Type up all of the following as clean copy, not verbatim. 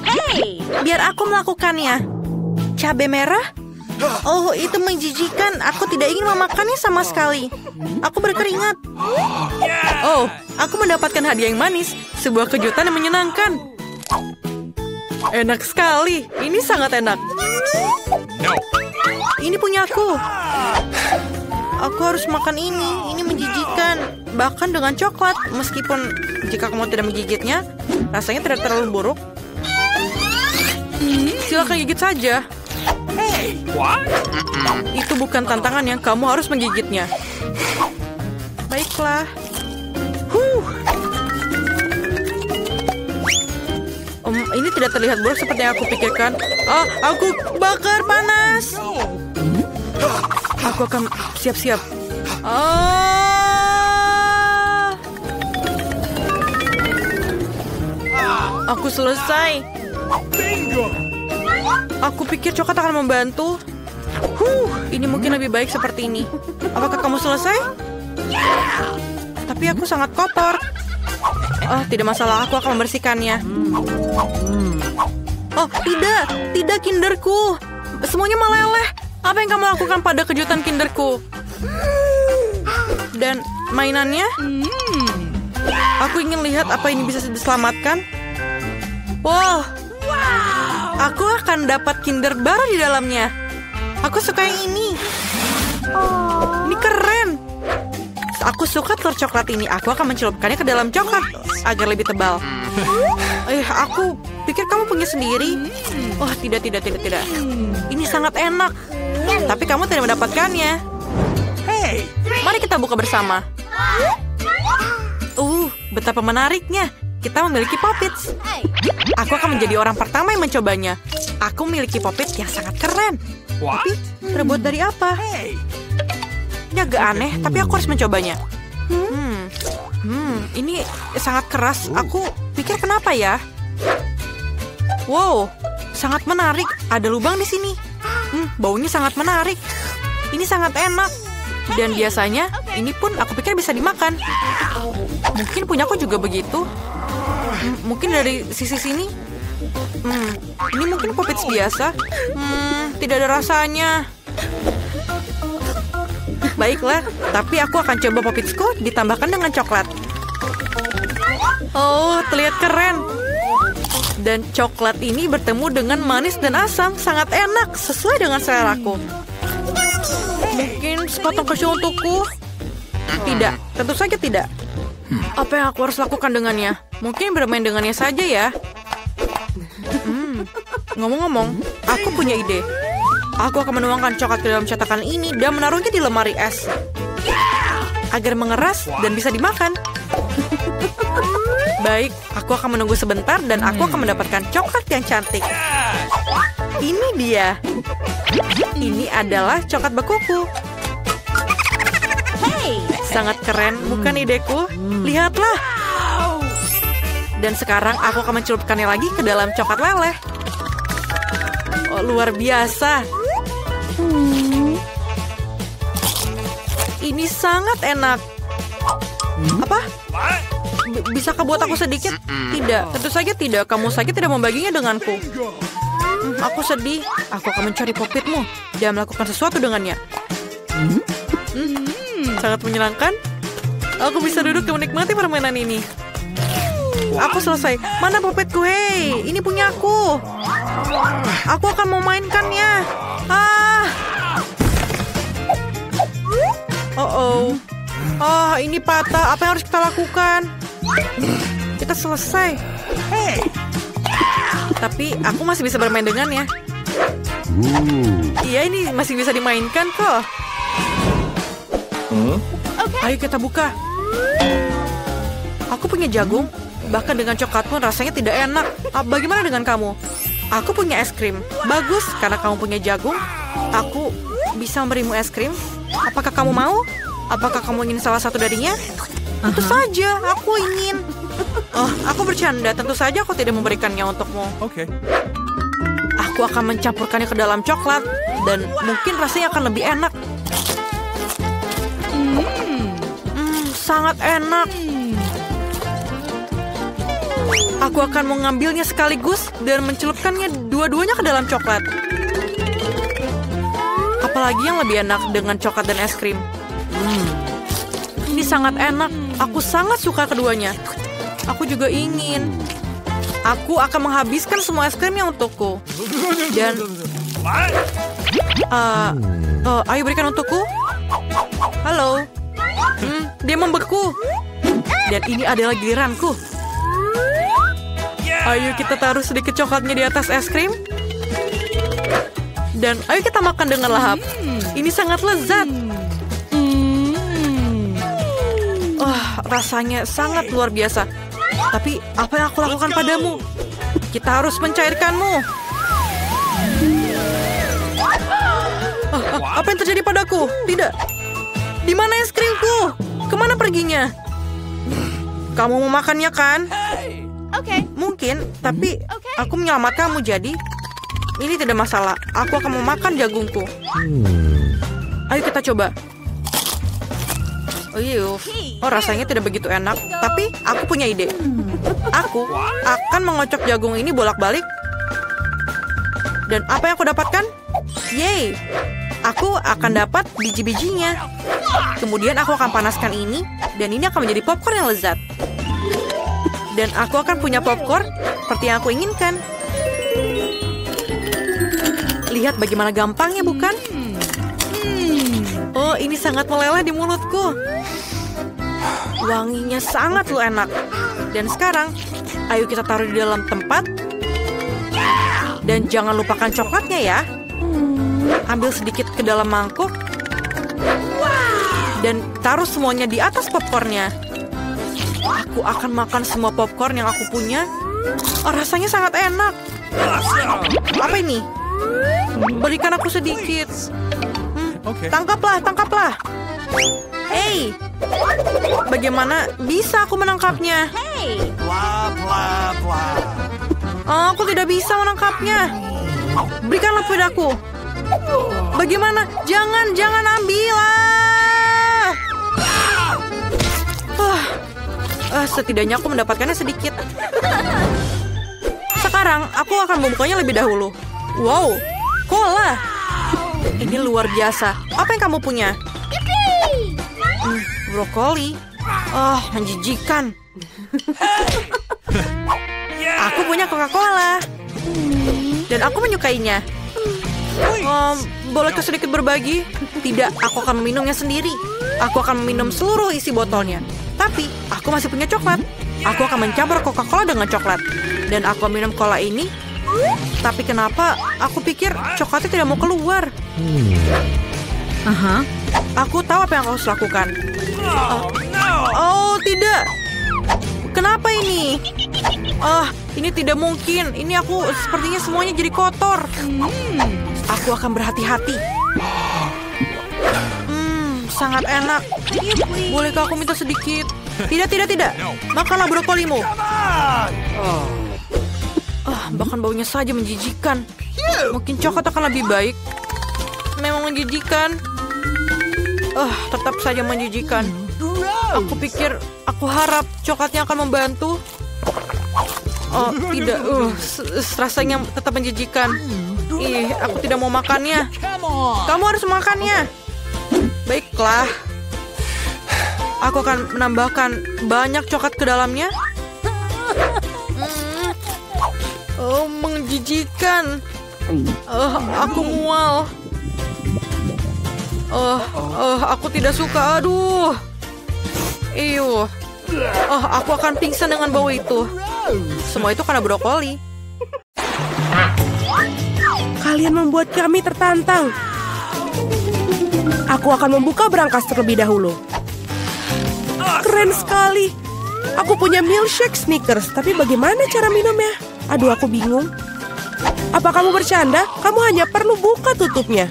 Hey, biar aku melakukannya. Cabai merah? Oh, itu menjijikan. Aku tidak ingin memakannya sama sekali. Aku berkeringat. Oh, aku mendapatkan hadiah yang manis. Sebuah kejutan yang menyenangkan. Enak sekali. Ini sangat enak. Ini punya aku. Aku harus makan ini. Ini menjijikan. Bahkan dengan coklat. Meskipun jika kamu tidak menggigitnya, rasanya tidak terlalu buruk. Silakan gigit saja. Itu bukan tantangan yang kamu harus menggigitnya. Baiklah. Ini tidak terlihat buruk seperti yang aku pikirkan. Aku bakar panas. Aku akan siap-siap. Aku selesai. Aku pikir coklat akan membantu. Ini mungkin lebih baik seperti ini. Apakah kamu selesai? Tapi aku sangat kotor. Tidak masalah, aku akan membersihkannya. Oh, tidak kinderku. Semuanya meleleh. Apa yang kamu lakukan pada kejutan kinderku? Dan mainannya? Aku ingin lihat apa ini bisa diselamatkan. Wow. Aku akan dapat kinder baru di dalamnya. Aku suka yang ini. Ini keren. Aku suka telur coklat ini. Aku akan mencelupkannya ke dalam coklat agar lebih tebal. Aku pikir kamu punya sendiri. Oh, tidak. Ini sangat enak. Tapi kamu tidak mendapatkannya. Mari kita buka bersama. Betapa menariknya. Kita memiliki Poppits. Aku akan menjadi orang pertama yang mencobanya. Aku memiliki Poppits yang sangat keren. Tapi terbuat dari apa? Ini agak aneh, tapi aku harus mencobanya. Ini sangat keras. Aku pikir kenapa ya? Wow, sangat menarik. Ada lubang di sini. Baunya sangat menarik. Ini sangat enak. Dan biasanya, ini pun aku pikir bisa dimakan. Mungkin punyaku juga begitu. Mungkin dari sisi sini. Ini mungkin Poppits biasa. Tidak ada rasanya. Baiklah, tapi aku akan coba Poppitsku ditambahkan dengan coklat. Oh, terlihat keren. Dan coklat ini bertemu dengan manis dan asam. Sangat enak, sesuai dengan seleraku. Mungkin sepotong kecil untukku? Tidak, tentu saja tidak. Apa yang aku harus lakukan dengannya? Mungkin bermain dengannya saja ya. Ngomong-ngomong, aku punya ide. Aku akan menuangkan coklat ke dalam cetakan ini dan menaruhnya di lemari es. Agar mengeras dan bisa dimakan. Baik, aku akan menunggu sebentar dan aku akan mendapatkan coklat yang cantik. Ini dia. Ini adalah coklat bekuku. Sangat keren, bukan ideku? Lihatlah. Dan sekarang aku akan mencelupkannya lagi ke dalam coklat leleh. Oh, luar biasa. Ini sangat enak. Apa? Bisakah buat aku sedikit? Tidak, tentu saja tidak. Kamu saja tidak membaginya denganku. Aku sedih. Aku akan mencari Poppitmu dan melakukan sesuatu dengannya. Sangat menyenangkan. Aku bisa duduk dan menikmati permainan ini. Aku selesai. Mana Poppitku? Hei, ini punya aku. Aku akan memainkannya. Ini patah. Apa yang harus kita lakukan? Kita selesai. Tapi aku masih bisa bermain dengannya. Iya, ini masih bisa dimainkan kok. Ayo kita buka. Aku punya jagung. Bahkan dengan coklat pun rasanya tidak enak. Bagaimana dengan kamu? Aku punya es krim. Bagus, karena kamu punya jagung. Aku bisa memberimu es krim. Apakah kamu mau? Apakah kamu ingin salah satu darinya? Tentu saja, aku ingin. Aku bercanda. Tentu saja aku tidak memberikannya untukmu. Oke. Aku akan mencampurkannya ke dalam coklat. Dan mungkin rasanya akan lebih enak. Sangat enak. Aku akan mengambilnya sekaligus dan mencelupkannya dua-duanya ke dalam coklat. Apalagi yang lebih enak dengan coklat dan es krim. Ini sangat enak. Aku sangat suka keduanya. Aku juga ingin. Aku akan menghabiskan semua es krimnya untukku. Dan ayo berikan untukku. Halo. Dia membeku. Dan ini adalah giliranku. Ayo kita taruh sedikit coklatnya di atas es krim. Dan ayo kita makan dengan lahap. Ini sangat lezat. Rasanya sangat luar biasa. Tapi apa yang aku lakukan padamu? Kita harus mencairkanmu. Apa yang terjadi padaku? Tidak. Di mana es krimku? Kemana perginya? Kamu mau makannya kan? Oke. Mungkin, tapi aku menyelamatkanmu jadi. Ini tidak masalah. Aku akan memakan jagungku. Ayo kita coba. Oh, rasanya tidak begitu enak. Tapi aku punya ide. Aku akan mengocok jagung ini bolak-balik. Dan apa yang aku dapatkan? Yeay! Aku akan dapat biji-bijinya. Kemudian aku akan panaskan ini. Dan ini akan menjadi popcorn yang lezat. Dan aku akan punya popcorn seperti yang aku inginkan. Lihat bagaimana gampangnya, bukan? Oh, ini sangat meleleh di mulutku. Wanginya sangat enak. Dan sekarang, ayo kita taruh di dalam tempat. Dan jangan lupakan coklatnya ya. Ambil sedikit ke dalam mangkuk. Dan taruh semuanya di atas popcornnya. Aku akan makan semua popcorn yang aku punya. Rasanya sangat enak. Apa ini? Berikan aku sedikit. Tangkaplah, tangkaplah. Hey, bagaimana bisa aku menangkapnya? Aku tidak bisa menangkapnya. Berikanlah padaku. Bagaimana? Jangan ambil. Setidaknya aku mendapatkannya sedikit. Sekarang aku akan membukanya lebih dahulu. Wow, cola. Ini luar biasa. Apa yang kamu punya? Brokoli. Menjijikan. Aku punya Coca-Cola. Dan aku menyukainya. Bolehkah sedikit berbagi? Tidak, aku akan meminumnya sendiri. Aku akan meminum seluruh isi botolnya. Tapi, aku masih punya coklat. Aku akan mencampur Coca-Cola dengan coklat. Dan aku minum cola ini. Tapi kenapa aku pikir coklatnya tidak mau keluar? Aku tahu apa yang harus lakukan. Oh, tidak. Kenapa ini? Ini tidak mungkin. Ini aku sepertinya semuanya jadi kotor. Aku akan berhati-hati. Sangat enak. Bolehkah aku minta sedikit? Tidak. Makanlah brokolimu. Bahkan baunya saja menjijikan. Mungkin coklat akan lebih baik. Memang menjijikan. Tetap saja menjijikan. Aku pikir, aku harap coklatnya akan membantu. Tidak. Rasanya tetap menjijikan. Aku tidak mau makannya. Kamu harus makannya. Baiklah. Aku akan menambahkan banyak coklat ke dalamnya. Menjijikan. Aku mual. Aku tidak suka. Aduh. Aku akan pingsan dengan bau itu. Semua itu karena brokoli. Kalian membuat kami tertantang. Aku akan membuka berangkas terlebih dahulu. Keren sekali. Aku punya milkshake Snickers, tapi bagaimana cara minumnya? Aduh, aku bingung. Apa kamu bercanda? Kamu hanya perlu buka tutupnya.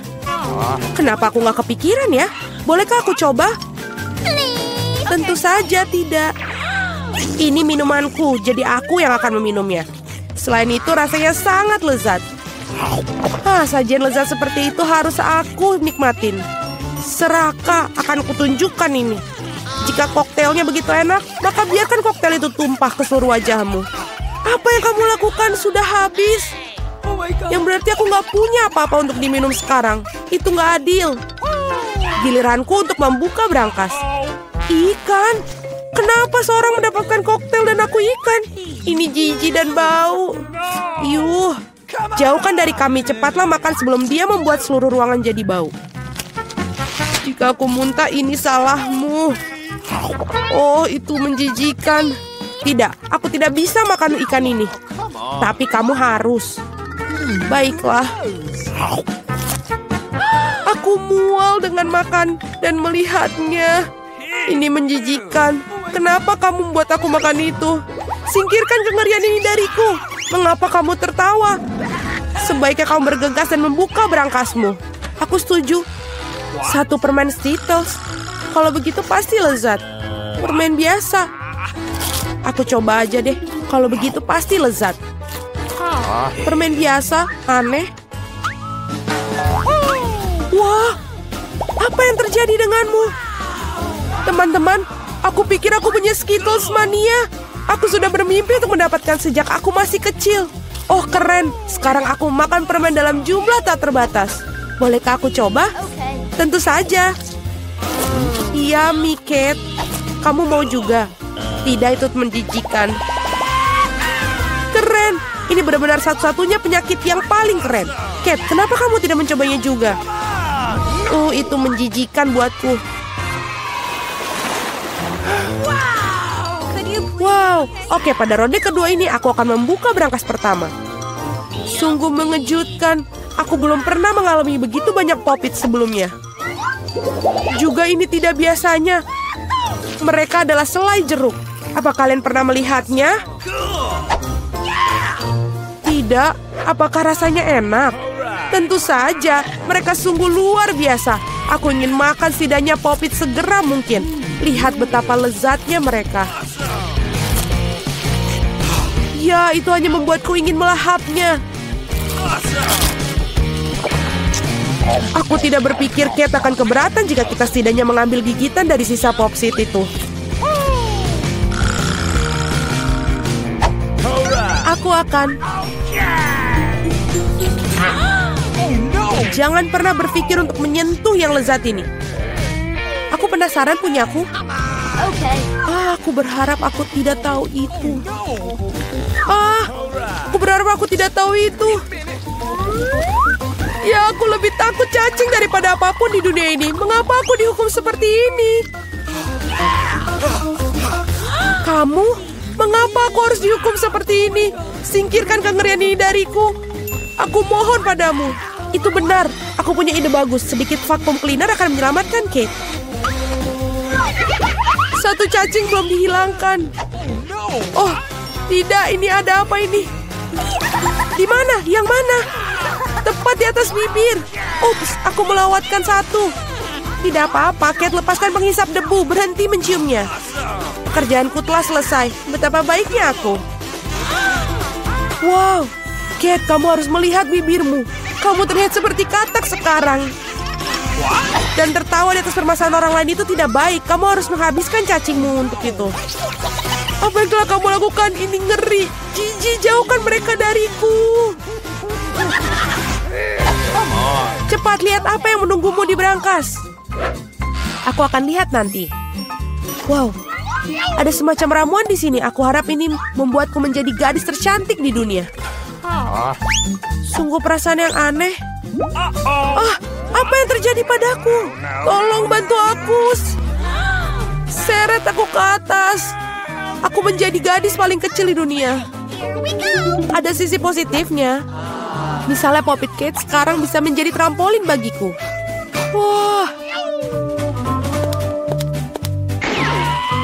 Kenapa aku nggak kepikiran ya? Bolehkah aku coba? Tentu saja tidak. Ini minumanku, jadi aku yang akan meminumnya. Selain itu rasanya sangat lezat. Sajian lezat seperti itu harus aku nikmatin. Seraka akan kutunjukkan ini. Jika koktailnya begitu enak, maka biarkan koktail itu tumpah ke seluruh wajahmu. Apa yang kamu lakukan sudah habis. Yang berarti aku nggak punya apa-apa untuk diminum sekarang. Itu nggak adil. Giliranku untuk membuka brankas. Ikan? Kenapa seorang mendapatkan koktail dan aku ikan? Ini jijik dan bau. Yuh, jauhkan dari kami. Cepatlah makan sebelum dia membuat seluruh ruangan jadi bau. Jika aku muntah, ini salahmu. Oh, itu menjijikan. Tidak, aku tidak bisa makan ikan ini. Tapi kamu harus. Baiklah. Aku mual dengan makan dan melihatnya. Ini menjijikan. Kenapa kamu membuat aku makan itu? Singkirkan kengerian ini dariku. Mengapa kamu tertawa? Sebaiknya kamu bergegas dan membuka brankasmu. Aku setuju. 1 permen Skittles. Kalau begitu pasti lezat. Permen biasa. Aku coba aja deh. Kalau begitu pasti lezat. Permen biasa, aneh. Wah, apa yang terjadi denganmu? Teman-teman, aku pikir aku punya Skittles mania. Aku sudah bermimpi untuk mendapatkan sejak aku masih kecil. Oh, keren. Sekarang aku makan permen dalam jumlah tak terbatas. Bolehkah aku coba? Tentu saja. Iya, Miket. Kamu mau juga? Tidak, itu menjijikan. Keren. Ini benar-benar satu-satunya penyakit yang paling keren. Cat, kenapa kamu tidak mencobanya juga? Itu menjijikan buatku. Wow. Oke, pada ronde kedua ini aku akan membuka brankas pertama. Sungguh mengejutkan. Aku belum pernah mengalami begitu banyak pop-it sebelumnya. Juga ini tidak biasanya. Mereka adalah selai jeruk. Apa kalian pernah melihatnya? Tidak. Apakah rasanya enak? Tentu saja. Mereka sungguh luar biasa. Aku ingin makan setidaknya pop-it segera mungkin. Lihat betapa lezatnya mereka. Ya, itu hanya membuatku ingin melahapnya. Aku tidak berpikir Kate akan keberatan jika kita setidaknya mengambil gigitan dari sisa popsit itu. Aku akan. Jangan pernah berpikir untuk menyentuh yang lezat ini. Aku penasaran punyaku. Aku berharap aku tidak tahu itu. Aku berharap aku tidak tahu itu. Ya, aku lebih takut cacing daripada apapun di dunia ini. Mengapa aku dihukum seperti ini? Kamu? Mengapa aku harus dihukum seperti ini? Singkirkan kengerian ini dariku. Aku mohon padamu. Itu benar. Aku punya ide bagus. Sedikit vacuum cleaner akan menyelamatkan Kate. Satu cacing belum dihilangkan. Oh, tidak. Ini ada apa ini? Di mana? Yang mana? Tepat di atas bibir. Ups, aku melewatkan satu. Tidak apa-apa, Kate, lepaskan penghisap debu. Berhenti menciumnya. Pekerjaanku telah selesai. Betapa baiknya aku. Wow, Kate, kamu harus melihat bibirmu. Kamu terlihat seperti katak sekarang. Dan tertawa di atas permasalahan orang lain itu tidak baik. Kamu harus menghabiskan cacingmu untuk itu. Apa yang telah kamu lakukan? Ini ngeri. Jijik, jauhkan mereka dariku. Cepat lihat apa yang menunggumu di brankas. Aku akan lihat nanti. Wow, ada semacam ramuan di sini. Aku harap ini membuatku menjadi gadis tercantik di dunia. Sungguh perasaan yang aneh. Apa yang terjadi padaku? Tolong bantu aku. Seret aku ke atas. Aku menjadi gadis paling kecil di dunia. Ada sisi positifnya. Misalnya Pop-It Kate sekarang bisa menjadi trampolin bagiku. Wah.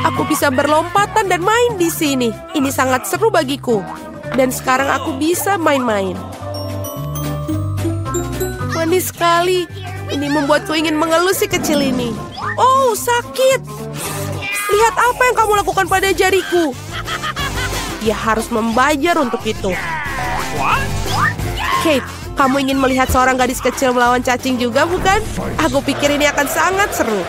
Aku bisa berlompatan dan main di sini. Ini sangat seru bagiku. Dan sekarang aku bisa main-main. Manis sekali. Ini membuatku ingin mengelus si kecil ini. Oh, sakit. Lihat apa yang kamu lakukan pada jariku. Dia harus membayar untuk itu. Kate, kamu ingin melihat seorang gadis kecil melawan cacing juga, bukan? Aku pikir ini akan sangat seru.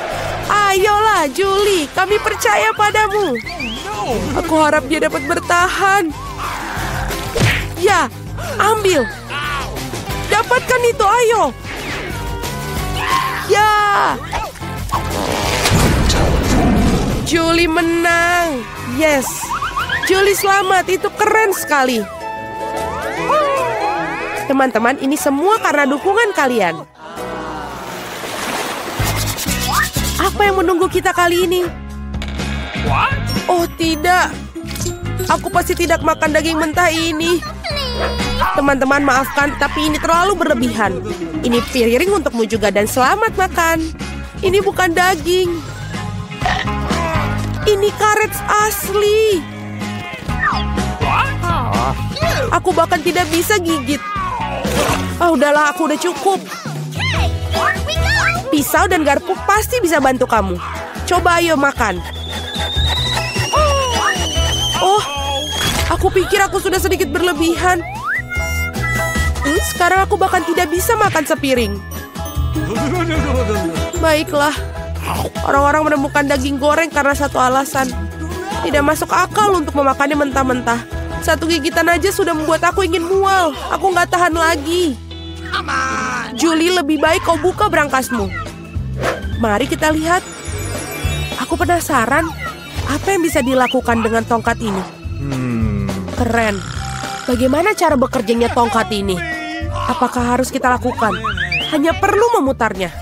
Ayolah, Julie, kami percaya padamu. Aku harap dia dapat bertahan. Ya, ambil. Dapatkan itu, ayo. Ya. Julie menang. Yes. Julie selamat, itu keren sekali. Teman-teman, ini semua karena dukungan kalian. Apa yang menunggu kita kali ini? Oh tidak. Aku pasti tidak makan daging mentah ini. Teman-teman maafkan, tapi ini terlalu berlebihan. Ini piring untukmu juga dan selamat makan. Ini bukan daging. Ini karet asli. Aku bahkan tidak bisa gigit. Oh, udahlah, aku udah cukup. Pisau dan garpu pasti bisa bantu kamu. Coba ayo makan. Oh, aku pikir aku sudah sedikit berlebihan. Sekarang aku bahkan tidak bisa makan sepiring. Baiklah. Orang-orang menemukan daging goreng karena satu alasan. Tidak masuk akal untuk memakannya mentah-mentah. Satu gigitan aja sudah membuat aku ingin mual. Aku nggak tahan lagi. Julie, lebih baik kau buka brankasmu. Mari kita lihat. Aku penasaran, apa yang bisa dilakukan dengan tongkat ini? Keren. Bagaimana cara bekerjanya tongkat ini? Apakah harus kita lakukan? Hanya perlu memutarnya.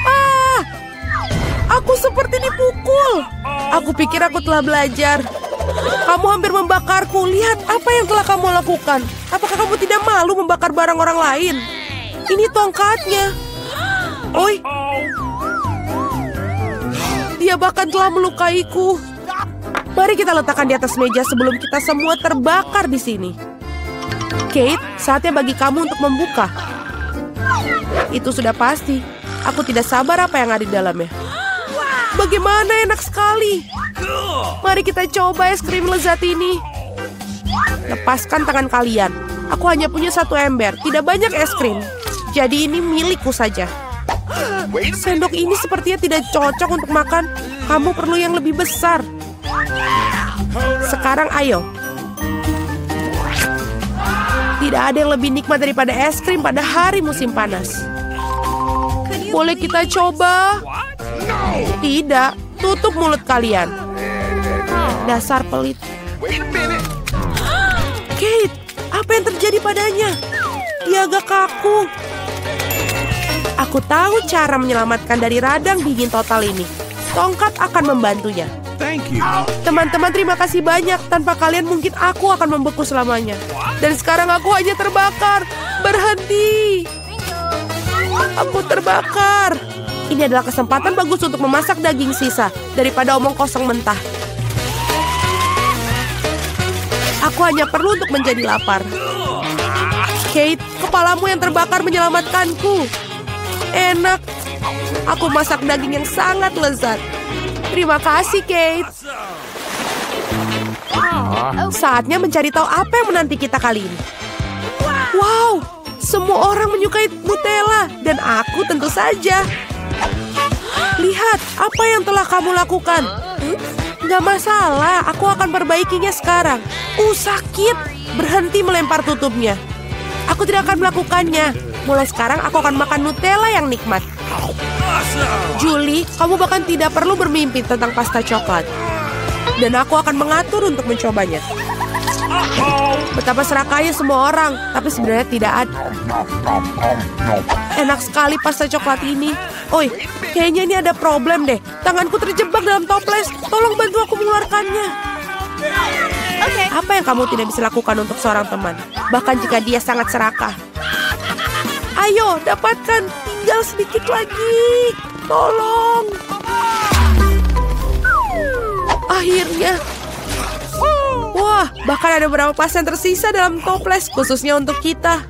Ah! Aku seperti dipukul. Aku pikir aku telah belajar. Kamu hampir membakarku. Lihat apa yang telah kamu lakukan. Apakah kamu tidak malu membakar barang orang lain? Ini tongkatnya. Oi. Dia bahkan telah melukaiku. Mari kita letakkan di atas meja sebelum kita semua terbakar di sini. Kate, saatnya bagi kamu untuk membuka. Itu sudah pasti. Aku tidak sabar apa yang ada di dalamnya. Bagaimana enak sekali. Mari kita coba es krim lezat ini. Lepaskan tangan kalian. Aku hanya punya satu ember, tidak banyak es krim. Jadi ini milikku saja. Sendok ini sepertinya tidak cocok untuk makan. Kamu perlu yang lebih besar. Sekarang ayo. Tidak ada yang lebih nikmat daripada es krim pada hari musim panas. Boleh kita coba? Tidak, tutup mulut kalian. Dasar pelit. Kate, apa yang terjadi padanya? Dia agak kaku. Aku tahu cara menyelamatkan dari radang dingin total ini. Tongkat akan membantunya. Teman-teman, terima kasih banyak. Tanpa kalian mungkin aku akan membeku selamanya. Dan sekarang aku hanya terbakar. Berhenti. Aku terbakar. Ini adalah kesempatan bagus untuk memasak daging sisa daripada omong kosong mentah. Aku hanya perlu untuk menjadi lapar. Kate, kepalamu yang terbakar menyelamatkanku. Enak. Aku masak daging yang sangat lezat. Terima kasih, Kate. Saatnya mencari tahu apa yang menanti kita kali ini. Wow, semua orang menyukai Nutella. Dan aku tentu saja. Lihat, apa yang telah kamu lakukan? Gak masalah, aku akan perbaikinya sekarang. Sakit. Berhenti melempar tutupnya. Aku tidak akan melakukannya. Mulai sekarang aku akan makan Nutella yang nikmat. Julie, kamu bahkan tidak perlu bermimpi tentang pasta coklat. Dan aku akan mengatur untuk mencobanya. Betapa serakahnya semua orang, tapi sebenarnya tidak ada. Enak sekali pasta coklat ini. Oi, kayaknya ini ada problem deh. Tanganku terjebak dalam toples. Tolong bantu aku mengeluarkannya. Apa yang kamu tidak bisa lakukan untuk seorang teman? Bahkan jika dia sangat serakah. Ayo, dapatkan. Tinggal sedikit lagi. Tolong. Akhirnya. Wah, bahkan ada beberapa pasta yang tersisa dalam toples, khususnya untuk kita.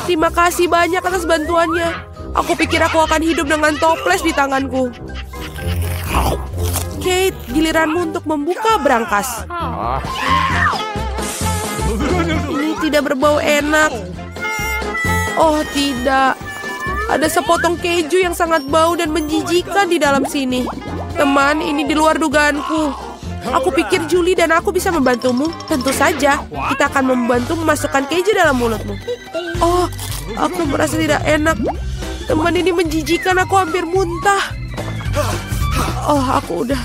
Terima kasih banyak atas bantuannya. Aku pikir aku akan hidup dengan toples di tanganku. Kate, giliranmu untuk membuka brankas. Ini tidak berbau enak. Oh tidak. Ada sepotong keju yang sangat bau dan menjijikan di dalam sini. Teman, ini di luar dugaanku. Aku pikir Julie dan aku bisa membantumu. Tentu saja, kita akan membantu memasukkan keju dalam mulutmu. Oh, aku merasa tidak enak. Teman ini menjijikan, aku hampir muntah. Oh, aku udah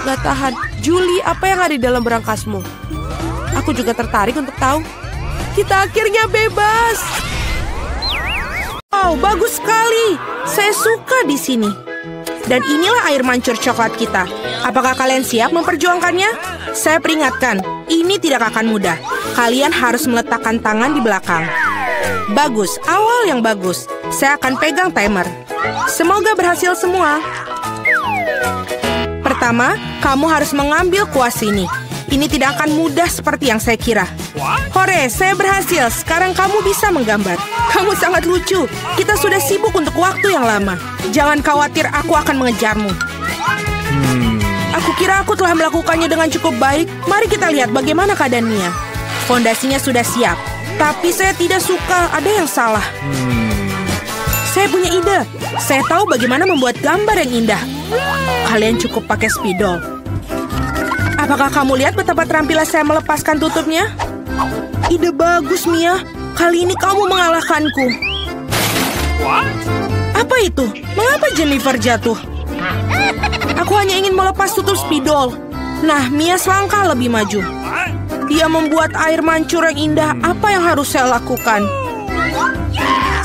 gak tahan. Julie, apa yang ada di dalam berangkasmu? Aku juga tertarik untuk tahu. Kita akhirnya bebas. Wow, bagus sekali. Saya suka di sini. Dan inilah air mancur coklat kita. Apakah kalian siap memperjuangkannya? Saya peringatkan, ini tidak akan mudah. Kalian harus meletakkan tangan di belakang. Bagus, awal yang bagus. Saya akan pegang timer. Semoga berhasil semua. Pertama, kamu harus mengambil kuas ini. Ini tidak akan mudah seperti yang saya kira. Hore, saya berhasil. Sekarang kamu bisa menggambar. Kamu sangat lucu. Kita sudah sibuk untuk waktu yang lama. Jangan khawatir, aku akan mengejarmu. Aku kira aku telah melakukannya dengan cukup baik. Mari kita lihat bagaimana keadaan Mia. Fondasinya sudah siap. Tapi saya tidak suka, ada yang salah. Saya punya ide. Saya tahu bagaimana membuat gambar yang indah. Kalian cukup pakai spidol. Apakah kamu lihat betapa terampilnya saya melepaskan tutupnya? Ide bagus, Mia. Kali ini kamu mengalahkanku. Apa itu? Mengapa Jennifer jatuh? Aku hanya ingin melepas tutup spidol. Nah, Mia selangkah lebih maju. Dia membuat air mancur yang indah. Apa yang harus saya lakukan?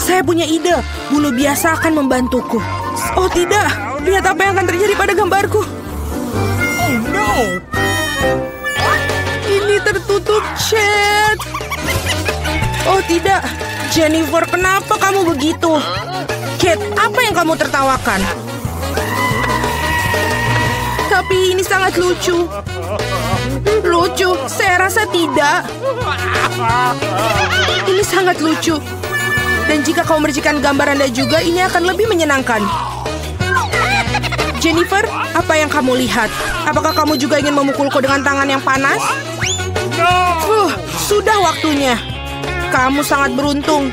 Saya punya ide. Bulu biasa akan membantuku. Oh tidak, lihat apa yang akan terjadi pada gambarku. Oh no. Ini tertutup cat. Oh tidak, Jennifer, kenapa kamu begitu? Kate, apa yang kamu tertawakan? Tapi ini sangat lucu. Lucu? Saya rasa tidak. Ini sangat lucu. Dan jika kau mercikan gambar Anda juga, ini akan lebih menyenangkan. Jennifer, apa yang kamu lihat? Apakah kamu juga ingin memukulku dengan tangan yang panas? Sudah waktunya. Kamu sangat beruntung.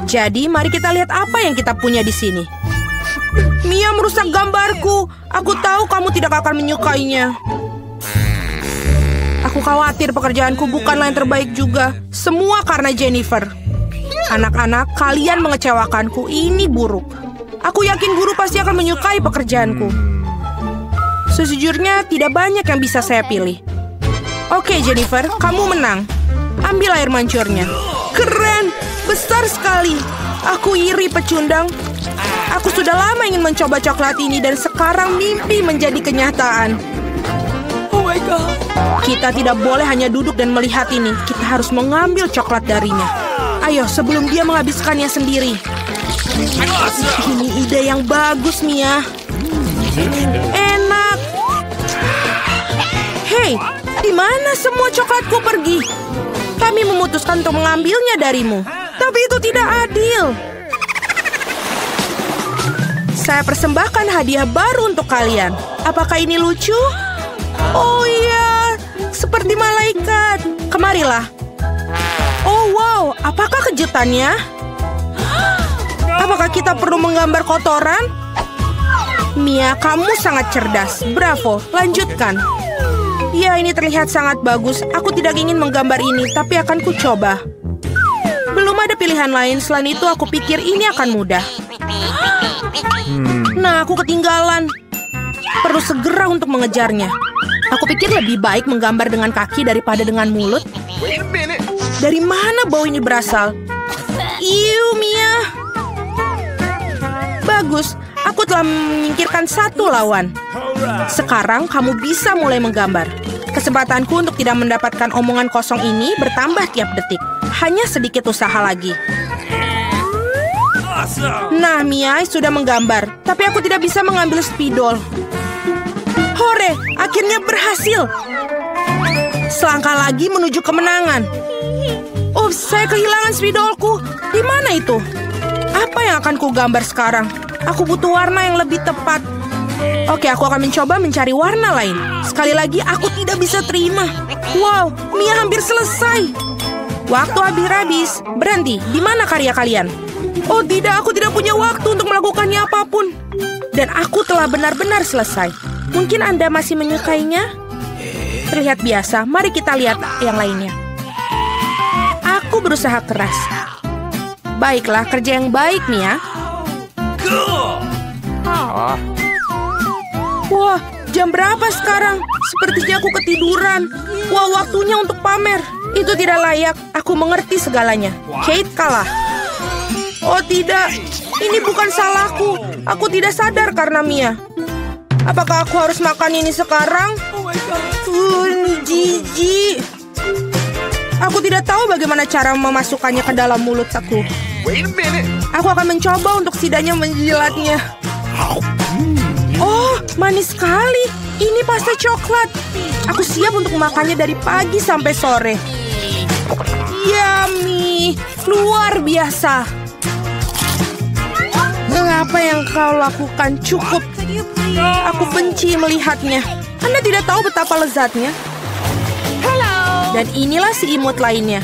Jadi, mari kita lihat apa yang kita punya di sini. Mia merusak gambarku. Aku tahu kamu tidak akan menyukainya. Aku khawatir pekerjaanku bukanlah yang terbaik juga. Semua karena Jennifer. Anak-anak, kalian mengecewakanku. Ini buruk. Aku yakin guru pasti akan menyukai pekerjaanku. Sejujurnya, tidak banyak yang bisa saya pilih. Oke, Jennifer, kamu menang. Ambil air mancurnya. Keren, besar sekali. Aku iri, pecundang. Aku sudah lama ingin mencoba coklat ini dan sekarang mimpi menjadi kenyataan. Oh my God. Kita tidak boleh hanya duduk dan melihat ini. Kita harus mengambil coklat darinya. Ayo, sebelum dia menghabiskannya sendiri. Ini ide yang bagus, Mia. Enak. Hei, di mana semua coklatku pergi? Kami memutuskan untuk mengambilnya darimu. Tapi itu tidak adil. Saya persembahkan hadiah baru untuk kalian. Apakah ini lucu? Oh iya, seperti malaikat. Kemarilah. Oh wow, apakah kejutannya? Apakah kita perlu menggambar kotoran? Mia, kamu sangat cerdas. Bravo, lanjutkan. Ya, ini terlihat sangat bagus. Aku tidak ingin menggambar ini, tapi akan ku coba. Belum ada pilihan lain. Selain itu, aku pikir ini akan mudah. Nah, aku ketinggalan. Perlu segera untuk mengejarnya. Aku pikir lebih baik menggambar dengan kaki daripada dengan mulut. Dari mana bau ini berasal? Iu, Mia. Bagus, aku telah menyingkirkan satu lawan. Sekarang kamu bisa mulai menggambar. Kesempatanku untuk tidak mendapatkan omongan kosong ini bertambah tiap detik. Hanya sedikit usaha lagi. Nah, Mia sudah menggambar. Tapi aku tidak bisa mengambil spidol. Hore, akhirnya berhasil. Selangkah lagi menuju kemenangan. Oh, saya kehilangan spidolku. Di mana itu? Apa yang akan ku gambar sekarang? Aku butuh warna yang lebih tepat. Oke, aku akan mencoba mencari warna lain. Sekali lagi, aku tidak bisa terima. Wow, Mia hampir selesai. Waktu habis. Berhenti, di mana karya kalian? Oh tidak, aku tidak punya waktu untuk melakukannya apapun. Dan aku telah benar-benar selesai. Mungkin Anda masih menyukainya? Terlihat biasa, mari kita lihat yang lainnya. Aku berusaha keras. Baiklah, kerja yang baik, Mia. Wah, jam berapa sekarang? Sepertinya aku ketiduran. Wah, waktunya untuk pamer. Itu tidak layak. Aku mengerti segalanya. Kate kalah. Oh tidak, ini bukan salahku. Aku tidak sadar karena Mia. Apakah aku harus makan ini sekarang? Ini jijik. Aku tidak tahu bagaimana cara memasukkannya ke dalam mulut aku. Aku akan mencoba untuk setidaknya menjilatnya. Oh, manis sekali. Ini pasta coklat. Aku siap untuk memakannya dari pagi sampai sore. Yummy, luar biasa. Apa yang kau lakukan cukup. Aku benci melihatnya. Anda tidak tahu betapa lezatnya. Dan inilah si imut lainnya.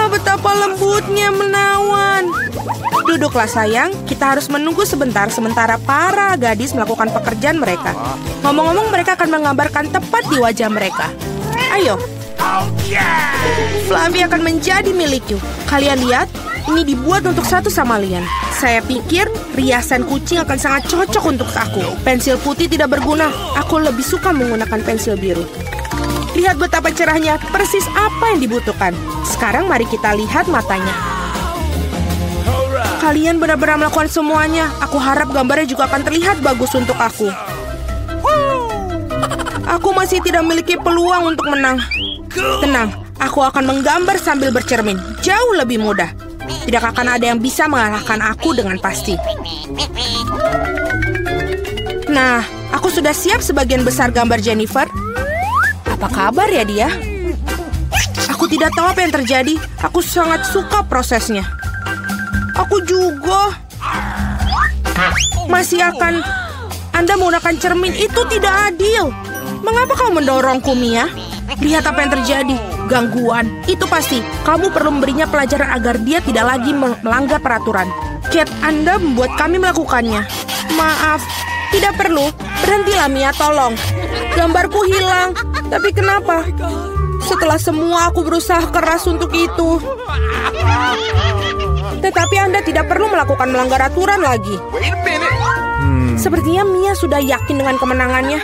Betapa lembutnya menawan. Duduklah sayang, kita harus menunggu sebentar sementara para gadis melakukan pekerjaan mereka. Ngomong-ngomong, mereka akan menggambarkan tepat di wajah mereka. Ayo. Fluffy akan menjadi milikku. Kalian lihat, ini dibuat untuk satu sama lain. Saya pikir riasan kucing akan sangat cocok untuk aku. Pensil putih tidak berguna. Aku lebih suka menggunakan pensil biru. Lihat betapa cerahnya, persis apa yang dibutuhkan. Sekarang mari kita lihat matanya. Kalian benar-benar melakukan semuanya. Aku harap gambarnya juga akan terlihat bagus untuk aku. Aku masih tidak memiliki peluang untuk menang. Tenang, aku akan menggambar sambil bercermin. Jauh lebih mudah. Tidak akan ada yang bisa mengalahkan aku dengan pasti. Nah, aku sudah siap sebagian besar gambar Jennifer. Apa kabar ya dia? Aku tidak tahu apa yang terjadi. Aku sangat suka prosesnya. Aku juga. Masih akan Anda menggunakan cermin, itu tidak adil. Mengapa kau mendorongku, Mia? Lihat apa yang terjadi. Gangguan. Itu pasti. Kamu perlu memberinya pelajaran agar dia tidak lagi melanggar peraturan. Kate, Anda membuat kami melakukannya. Maaf. Tidak perlu. Berhentilah, Mia, tolong. Gambarku hilang. Tapi kenapa? Setelah semua aku berusaha keras untuk itu. Tetapi Anda tidak perlu melakukan melanggar aturan lagi. Sepertinya Mia sudah yakin dengan kemenangannya.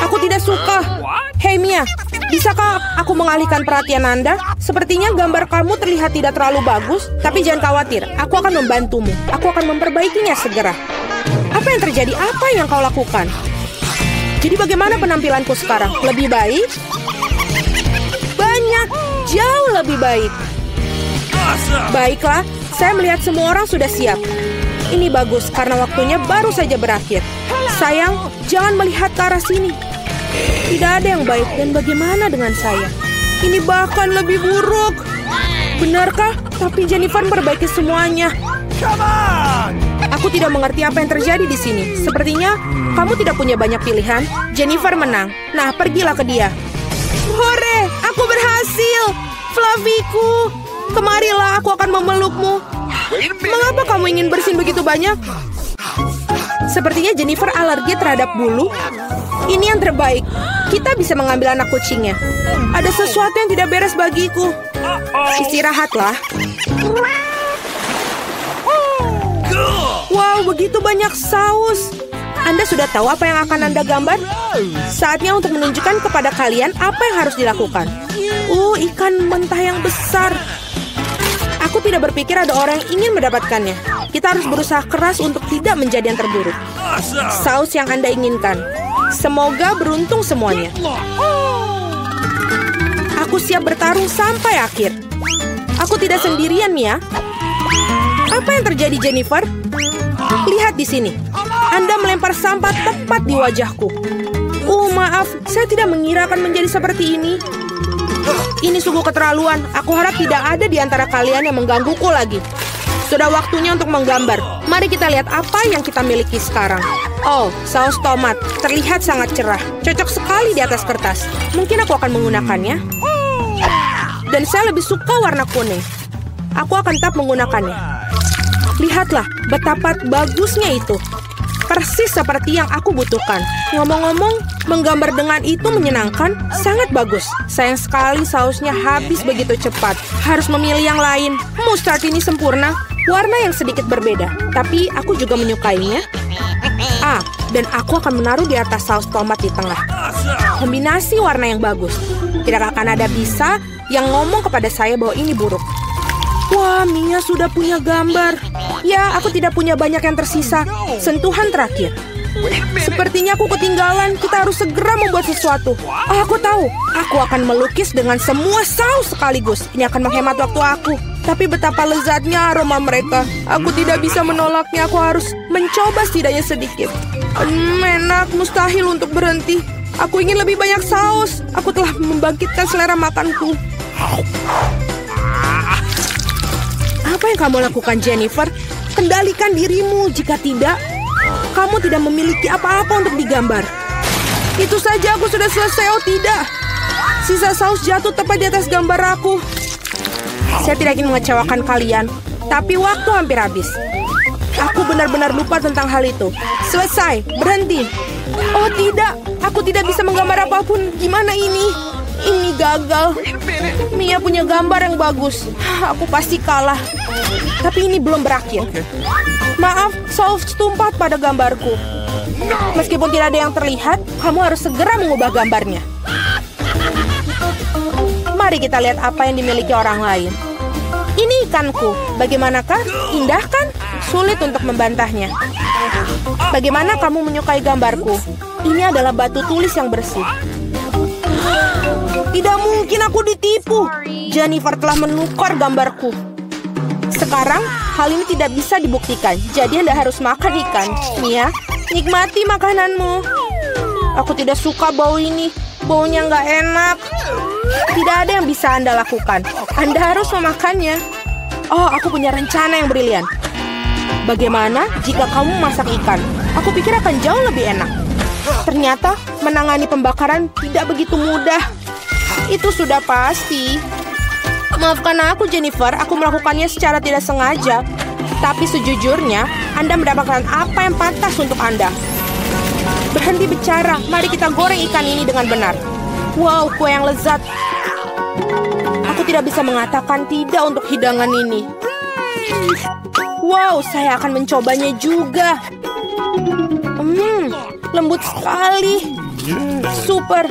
Aku tidak suka. Hei Mia, bisakah aku mengalihkan perhatian Anda? Sepertinya gambar kamu terlihat tidak terlalu bagus. Tapi jangan khawatir, aku akan membantumu. Aku akan memperbaikinya segera. Apa yang terjadi? Apa yang kau lakukan? Jadi bagaimana penampilanku sekarang? Lebih baik? Banyak, jauh lebih baik. Baiklah, saya melihat semua orang sudah siap. Ini bagus karena waktunya baru saja berakhir. Sayang, jangan melihat ke arah sini. Tidak ada yang baik dan bagaimana dengan saya? Ini bahkan lebih buruk. Benarkah? Tapi Jennifer memperbaiki semuanya. Aku tidak mengerti apa yang terjadi di sini. Sepertinya kamu tidak punya banyak pilihan. Jennifer menang. Nah, pergilah ke dia. Hore, aku berhasil. Fluffyku, kemarilah, aku akan memelukmu. Mengapa kamu ingin bersin begitu banyak? Sepertinya Jennifer alergi terhadap bulu. Ini yang terbaik. Kita bisa mengambil anak kucingnya. Ada sesuatu yang tidak beres bagiku. Istirahatlah. Wow, begitu banyak saus. Anda sudah tahu apa yang akan Anda gambar? Saatnya untuk menunjukkan kepada kalian apa yang harus dilakukan. Ikan mentah yang besar. Aku tidak berpikir ada orang yang ingin mendapatkannya. Kita harus berusaha keras untuk tidak menjadi yang terburuk. Saus yang Anda inginkan. Semoga beruntung semuanya. Aku siap bertarung sampai akhir. Aku tidak sendirian, Mia. Apa yang terjadi, Jennifer? Lihat di sini. Anda melempar sampah tepat di wajahku. Maaf, saya tidak mengira akan menjadi seperti ini. Ini sungguh keterlaluan. Aku harap tidak ada di antara kalian yang menggangguku lagi. Sudah waktunya untuk menggambar. Mari kita lihat apa yang kita miliki sekarang. Saus tomat. Terlihat sangat cerah. Cocok sekali di atas kertas. Mungkin aku akan menggunakannya. Dan saya lebih suka warna kuning. Aku akan tetap menggunakannya. Lihatlah betapa bagusnya itu. persis seperti yang aku butuhkan. Ngomong-ngomong, menggambar dengan itu menyenangkan, sangat bagus. Sayang sekali sausnya habis begitu cepat. Harus memilih yang lain. Mustard ini sempurna, warna yang sedikit berbeda, tapi aku juga menyukainya. Dan aku akan menaruh di atas saus tomat di tengah. Kombinasi warna yang bagus. Tidak akan ada bisa yang ngomong kepada saya bahwa ini buruk. Wah, Mia sudah punya gambar. Ya, aku tidak punya banyak yang tersisa. Sentuhan terakhir. Sepertinya aku ketinggalan. Kita harus segera membuat sesuatu. Aku tahu. Aku akan melukis dengan semua saus sekaligus. Ini akan menghemat waktu aku. Tapi betapa lezatnya aroma mereka. Aku tidak bisa menolaknya. Aku harus mencoba setidaknya sedikit. Enak, mustahil untuk berhenti. Aku ingin lebih banyak saus. Aku telah membangkitkan selera makanku. Apa yang kamu lakukan, Jennifer? Kendalikan dirimu. Jika tidak, kamu tidak memiliki apa-apa untuk digambar. Itu saja, aku sudah selesai. Oh tidak, sisa saus jatuh tepat di atas gambar aku. Saya tidak ingin mengecewakan kalian, tapi waktu hampir habis. Aku benar-benar lupa tentang hal itu. Selesai, berhenti. Oh tidak, aku tidak bisa menggambar apapun. Gimana ini? Ini gagal. Mia punya gambar yang bagus. Aku pasti kalah. Tapi ini belum berakhir. Maaf, saus tumpah pada gambarku. Meskipun tidak ada yang terlihat, kamu harus segera mengubah gambarnya. Mari kita lihat apa yang dimiliki orang lain. Ini ikanku. Bagaimanakah? Indah kan? Sulit untuk membantahnya. Bagaimana kamu menyukai gambarku? Ini adalah batu tulis yang bersih. Tidak mungkin aku ditipu. Jennifer telah menukar gambarku. Sekarang, hal ini tidak bisa dibuktikan. Jadi Anda harus makan ikan. Mia, nikmati makananmu. Aku tidak suka bau ini. Baunya nggak enak. Tidak ada yang bisa Anda lakukan. Anda harus memakannya. Oh, aku punya rencana yang brilian. Bagaimana jika kamu masak ikan? Aku pikir akan jauh lebih enak. Ternyata menangani pembakaran tidak begitu mudah. Itu sudah pasti. Maafkan aku, Jennifer. Aku melakukannya secara tidak sengaja. Tapi sejujurnya, Anda mendapatkan apa yang pantas untuk Anda. Berhenti bicara. Mari kita goreng ikan ini dengan benar. Wow, kue yang lezat. Aku tidak bisa mengatakan tidak untuk hidangan ini. Wow, saya akan mencobanya juga. Lembut sekali. Super.